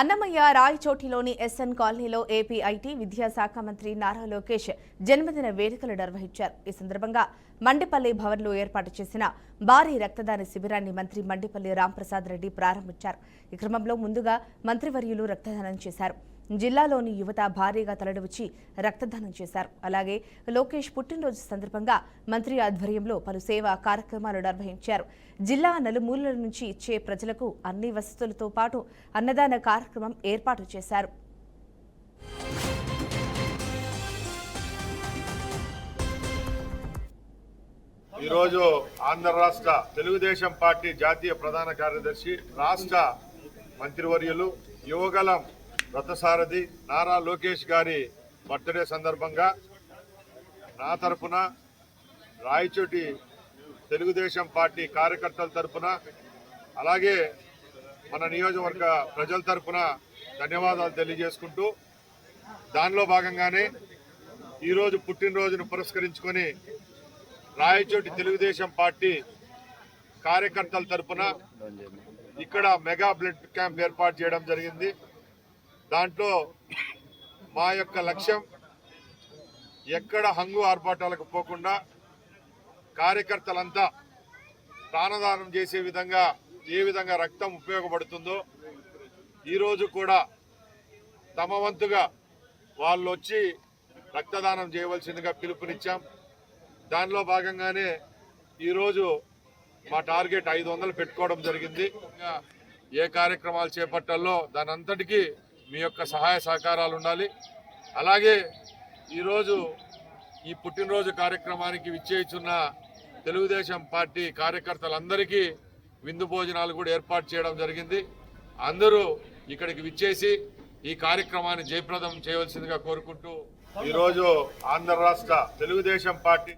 Annamayya రాయచోటిలోని SN కాలనీలో AP IT విద్యాశాఖ మంత్రి నారా లోకేష్ జన్మదిన వేడుకలు నిర్వహించారు. ఈ సందర్భంగా మండిపల్లి భవన్లో ఏర్పాటు చేసిన భారీ రక్తదాన శిబిరాన్ని మంత్రి మండిపల్లి రాంప్రసాద్ రెడ్డి ప్రారంభించారు. ఈ క్రమంలో ముందుగా మంత్రివర్యులు రక్తదానం చేశారు. జిల్లాలోని యువత భారీగా తరలివచ్చి రక్తదానం చేశారు. అలాగే లోకేష్ పుట్టినరోజు సందర్భంగా మంత్రి ఆధ్వర్యంలో పలు సేవా కార్యక్రమాలు నిర్వహించారు. జిల్లా నలుమూలల నుంచి ఇచ్చే ప్రజలకు అన్ని వసతులతో పాటు అన్నదాన కార్యక్రమం ఏర్పాటు చేశారు. ఈరోజు ఆంధ్ర రాష్ట్ర తెలుగుదేశం పార్టీ జాతీయ ప్రధాన కార్యదర్శి, రాష్ట్ర మంత్రివర్యులు, యువగలం రథసారథి నారా లోకేష్ గారి బర్త్డే సందర్భంగా నా తరపున, రాయచోటి తెలుగుదేశం పార్టీ కార్యకర్తల తరపున, అలాగే మన నియోజకవర్గ ప్రజల తరపున ధన్యవాదాలు తెలియజేసుకుంటూ, దానిలో భాగంగానే ఈరోజు పుట్టినరోజును పురస్కరించుకొని రాయచోటి తెలుగుదేశం పార్టీ కార్యకర్తల తరపున ఇక్కడ మెగా బ్లడ్ క్యాంప్ ఏర్పాటు చేయడం జరిగింది. దాంట్లో మా యొక్క లక్ష్యం ఎక్కడ హంగు ఆర్భాటాలకు పోకుండా కార్యకర్తలంతా ప్రాణదానం చేసే విధంగా ఏ విధంగా రక్తం ఉపయోగపడుతుందో ఈరోజు కూడా తమ వంతుగా వాళ్ళు వచ్చి రక్తదానం చేయవలసిందిగా పిలుపునిచ్చాం. దానిలో భాగంగానే ఈరోజు మా టార్గెట్ 500 పెట్టుకోవడం జరిగింది. ఏ కార్యక్రమాలు చేపట్టాలో దాని అంతటికీ మీ యొక్క సహాయ సహకారాలు ఉండాలి. అలాగే ఈరోజు ఈ పుట్టినరోజు కార్యక్రమానికి విచ్చేస్తున్న తెలుగుదేశం పార్టీ కార్యకర్తలందరికీ విందు భోజనాలు కూడా ఏర్పాటు చేయడం జరిగింది. అందరూ ఇక్కడికి విచ్చేసి ఈ కార్యక్రమాన్ని జయప్రదం చేయవలసిందిగా కోరుకుంటూ ఈరోజు ఆంధ్ర రాష్ట్ర తెలుగుదేశం పార్టీ